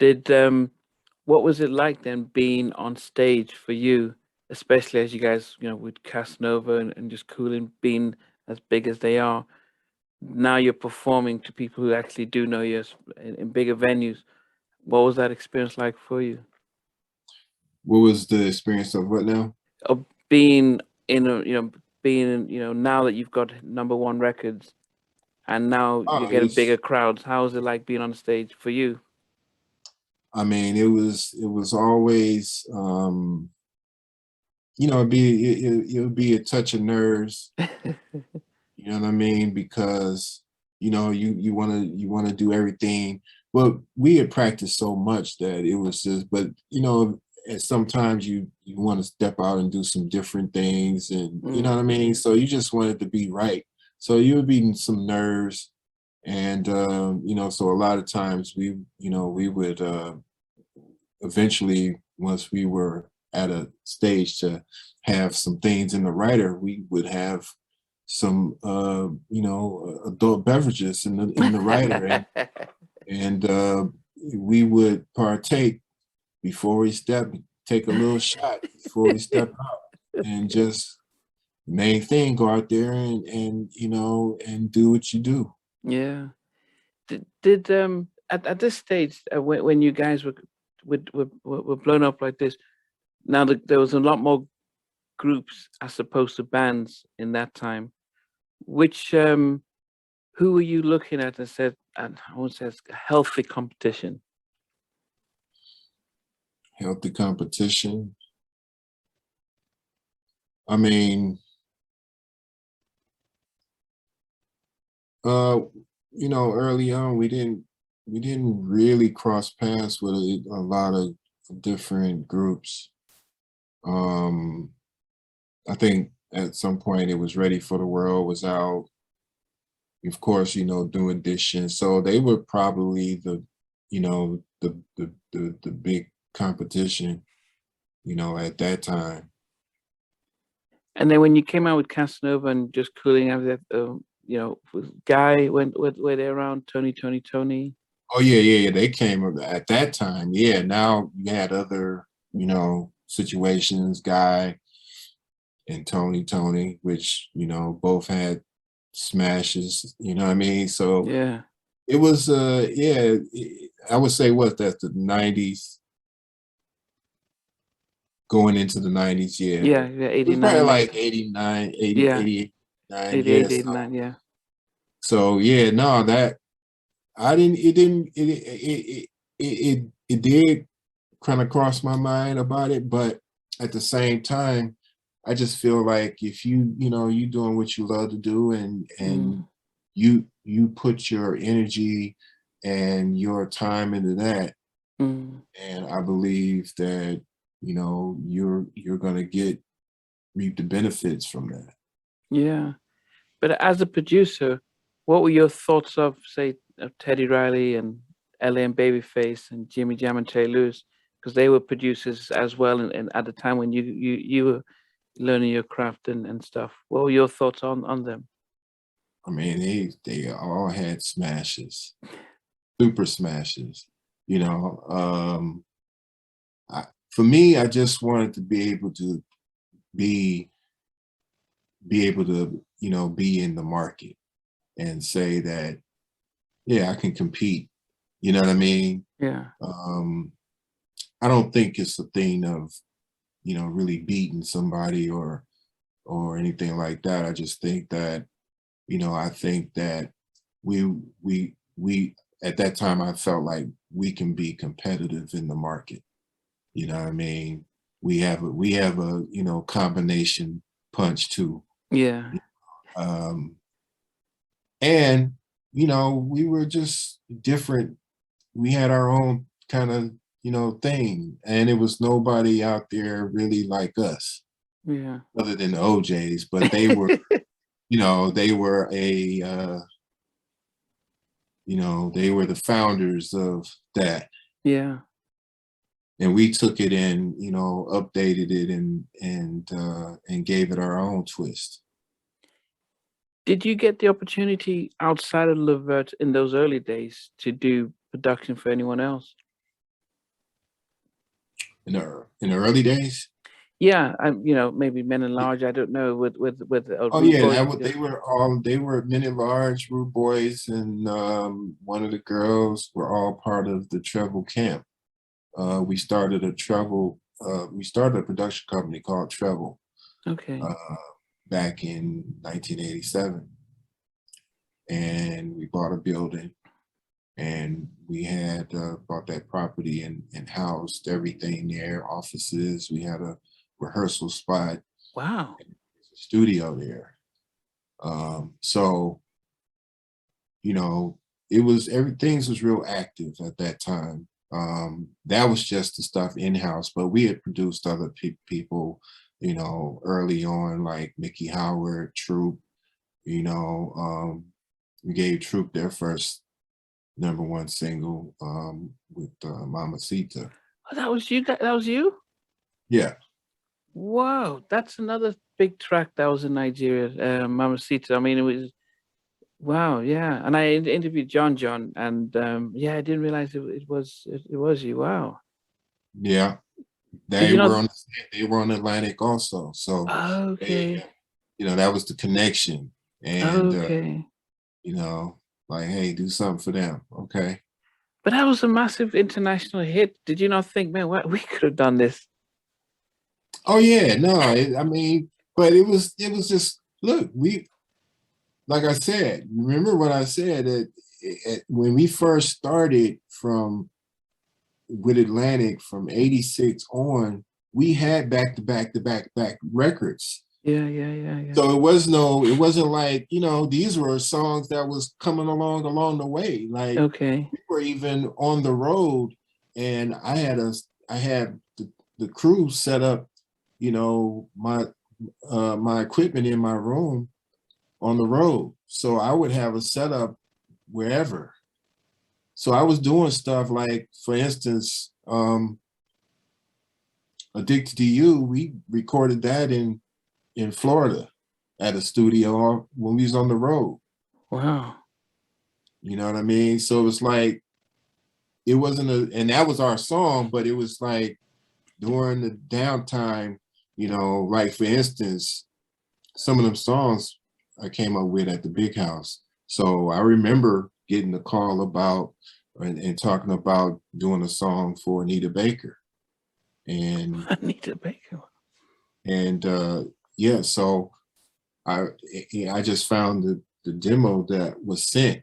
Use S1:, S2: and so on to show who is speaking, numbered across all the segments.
S1: Did what was it like then being on stage for you, especially as you guys, with Casanova and just Coolin being as big as they are? Now you're performing to people who actually do know you in bigger venues. What was that experience like for you?
S2: What was the experience of what now?
S1: Of being in a, being in, now that you've got number one records and now you're
S2: Oh,
S1: getting bigger crowds. How is it like being on stage for you?
S2: I mean, it was always, it would be a touch of nerves. You know what I mean? Because you want to do everything. But we had practiced so much that it was just. But and sometimes you want to step out and do some different things, and you know what I mean. So you just wanted to be right. So you would be in some nerves, and so a lot of times we would eventually, once we were at a stage to have some things in the writer, we would have some adult beverages in the writer, and we would partake before we take a little shot before we step out, and just main thing, go out there and do what you do.
S1: Yeah. Did at this stage when you guys were blown up like this, now there was a lot more groups as opposed to bands in that time. Which who were you looking at and said, and I won't say it's a healthy competition?
S2: Healthy competition. I mean, early on we didn't really cross paths with a lot of different groups. Um, I think at some point it was Ready for the World was out. Of course, doing Edition. So they were probably the big competition, at that time.
S1: And then when you came out with Casanova and just cooling out that, with Guy went were they around Tony?
S2: Oh yeah, yeah, yeah. They came at that time. Yeah. Now you had other, situations, Guy and Tony, which, both had smashes, you know what I mean? So
S1: Yeah,
S2: it was yeah, I would say what that's the 90s going into the 90s, yeah.
S1: yeah, yeah,
S2: It was probably
S1: 89,
S2: like 89, 80,
S1: yeah,
S2: 88, 89, yeah.
S1: 88, 89, yeah.
S2: So yeah, no, that I didn't it didn't it did kind of cross my mind about it, but at the same time, I just feel like if you doing what you love to do, and
S1: Mm,
S2: you put your energy and your time into that,
S1: mm,
S2: and I believe that you're gonna reap the benefits from that.
S1: yeah. But as a producer, what were your thoughts of, say, of Teddy Riley and LA and Babyface and Jimmy Jam and Terry Lewis? Because they were producers as well, and at the time when you were learning your craft and stuff. What were your thoughts on them?
S2: I mean, they all had smashes, super smashes. You know, for me, I just wanted to be able to be be able to be in the market and say that, yeah, I can compete. You know what I mean?
S1: Yeah,
S2: Um, I don't think it's a thing of really beating somebody or anything like that. I just think that I think that we at that time I felt like we can be competitive in the market. You know what I mean? We have a combination punch too.
S1: yeah,
S2: Um, and we were just different. We had our own kind of thing, and it was nobody out there really like us
S1: yeah.
S2: other than the OJs, but they were they were the founders of that,
S1: Yeah.
S2: and we took it and updated it and gave it our own twist.
S1: Did you get the opportunity outside of Levert in those early days to do production for anyone else?
S2: in the early days.
S1: Yeah, you know, maybe Men in Large. I don't know with
S2: Oh
S1: Rude
S2: yeah,
S1: Boys.
S2: that was, they were Men at Large, Rude Boys, and one of the girls were all part of the Treble Camp. We started we started a production company called Treble
S1: Okay.
S2: uh, back in 1987, and we bought a building, and we had bought that property and housed everything there, offices. We had a rehearsal spot,
S1: Wow.
S2: studio there. So, you know, it was, everything was real active at that time. That was just the stuff in-house, but we had produced other people, you know, early on, like Mickey Howard, Troop, you know, we gave Troop their first #1 single with Mamacita.
S1: Oh, that was you. That was you.
S2: Yeah.
S1: Wow, that's another big track that was in Nigeria, Mamacita. I mean, it was wow, yeah. And I interviewed John, and yeah, I didn't realize it was you. Wow.
S2: Yeah.
S1: Did
S2: They
S1: you
S2: were
S1: not?
S2: they were on Atlantic also. So they,
S1: Okay,
S2: you know, that was the connection. And
S1: okay.
S2: you know, like, hey, do something for them. Okay.
S1: But that was a massive international hit. Did you not think, man, what we could have done this?
S2: Oh yeah, no, I mean, but it was just, look, we, like I said, remember what I said, that when we first started from with Atlantic from '86 on, we had back records.
S1: Yeah.
S2: So it wasn't like, you know, these were songs that was coming along the way. Like
S1: Okay.
S2: we were even on the road, and I had the crew set up, you know, my equipment in my room on the road. So I would have a setup wherever. So I was doing stuff like, for instance, Addicted to You, we recorded that in Florida at a studio when we was on the road.
S1: Wow.
S2: You know what I mean? So it was like, it wasn't and that was our song, but it was like during the downtime, you know, like for instance, some of them songs I came up with at the Big House. So I remember getting a call about and talking about doing a song for Anita Baker. And
S1: Anita Baker.
S2: and yeah, so I I just found the demo that was sent,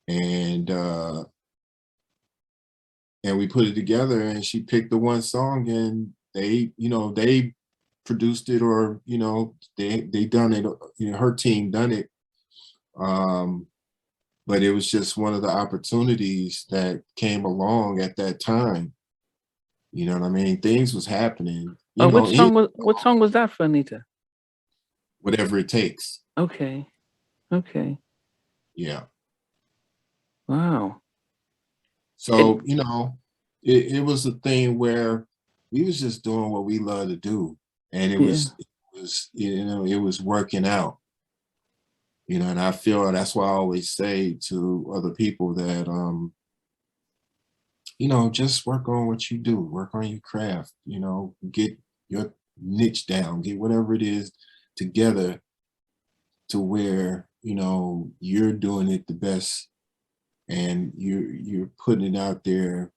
S2: and and we put it together, and she picked the one song, and they, you know, they produced it, or you know, they done it, you know, her team done it. um but it was just one of the opportunities that came along at that time. You know what I mean? Things was happening, you
S1: Oh,
S2: know,
S1: what song was that for Anita?
S2: whatever it takes.
S1: Okay. Okay.
S2: Yeah.
S1: Wow. It
S2: So, you know, it was a thing where we was just doing what we love to do. And
S1: yeah.
S2: it was, you know, it was working out, you know, and I feel that's why I always say to other people that, you know, just work on what you do, work on your craft, you know, get your niche down, get whatever it is together to where, you know, you're doing it the best, and you're putting it out there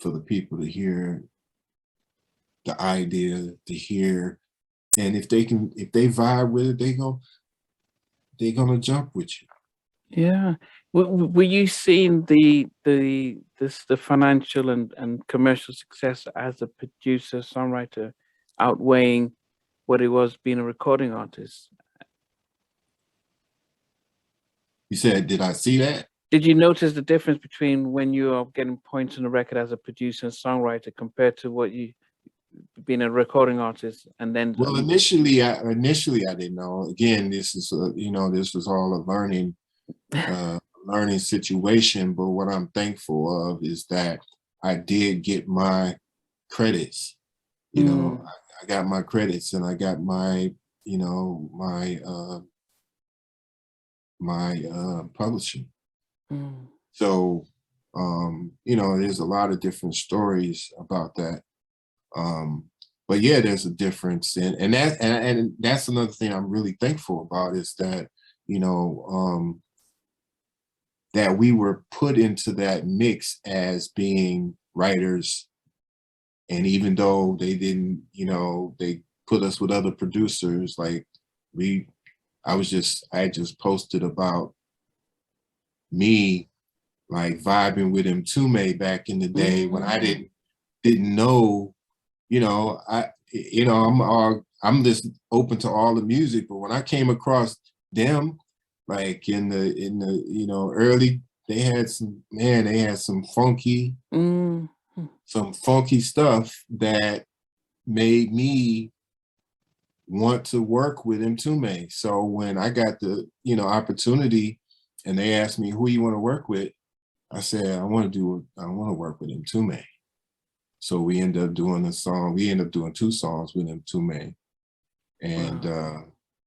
S2: for the people to hear, the idea to hear. And if they vibe with it, they're gonna jump with you.
S1: Yeah. Were you seeing the financial and commercial success as a producer, songwriter outweighing what it was being a recording artist?
S2: You said, did I see that?
S1: Did you notice the difference between when you are getting points on the record as a producer and songwriter compared to what you being a recording artist and then
S2: Well, initially I didn't know. Again, this is you know, this was all a learning situation. But what I'm thankful of is that I did get my credits. You know,
S1: Mm,
S2: I got my credits, and I got my, you know, my publishing.
S1: mm.
S2: So, you know, there's a lot of different stories about that. But yeah, there's a difference, and that's another thing I'm really thankful about is that, you know, that we were put into that mix as being writers. And even though they didn't, you know, they put us with other producers, like I just posted about me like vibing with him Tume back in the day when I didn't know, you know, I'm just open to all the music, but when I came across them, like in the you know early, they had some funky stuff that made me want to work with Mtume. So when I got the, you know, opportunity and they asked me who you want to work with, I said I want to work with Mtume. So we ended up doing we ended up doing 2 songs with Mtume. And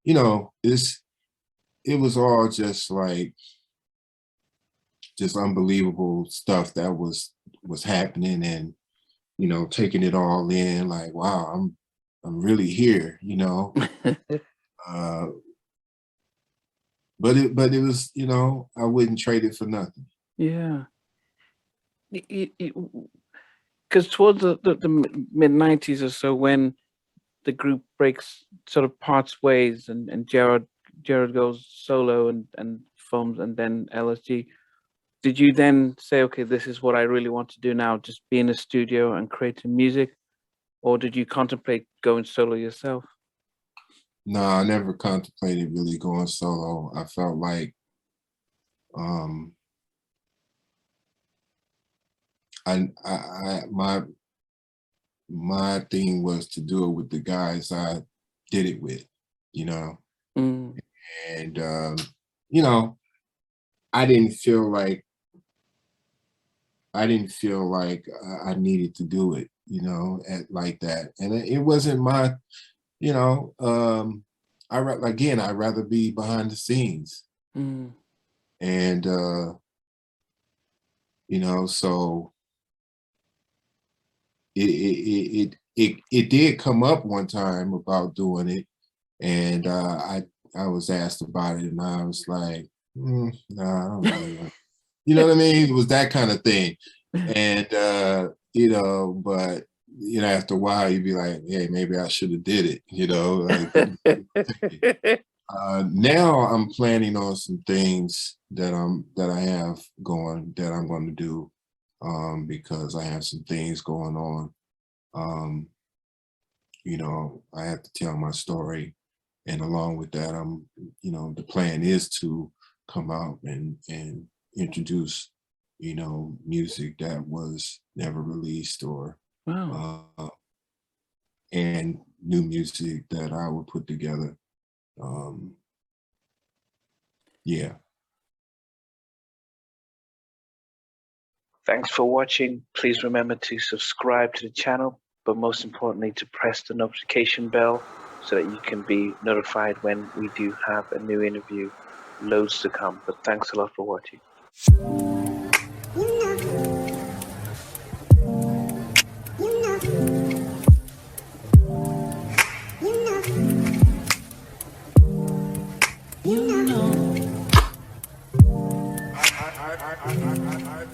S2: you know, it was all just like unbelievable stuff that was happening, and you know, taking it all in, like, wow, I'm really here, you know. But it was, you know, I wouldn't trade it for nothing.
S1: Yeah. Because towards the mid 90s or so, when the group breaks, sort of parts ways, and Gerald goes solo and forms, and then LSG, did you then say, okay, this is what I really want to do now, just be in a studio and creating music? Or did you contemplate going solo yourself?
S2: No, I never contemplated really going solo. I felt like my thing was to do it with the guys I did it with, you know. And you know, I didn't feel like I needed to do it, you know, like that. And it wasn't my, you know, I'd rather be behind the scenes. And you know, so it did come up one time about doing it, and I was asked about it, and I was like, nah, I don't really want. You know what I mean? It was that kind of thing. And you know, but you know, after a while you'd be like, hey, maybe I should have did it, you know. Like, now I'm planning on some things that I have going that I'm going to do, because I have some things going on. You know, I have to tell my story, and along with that, you know, the plan is to come out and introduce, you know, music that was never released, or and new music that I would put together. Yeah.
S1: Thanks for watching. Please remember to subscribe to the channel, but most importantly, to press the notification bell so that you can be notified when we do have a new interview. Loads to come, but thanks a lot for watching.
S2: I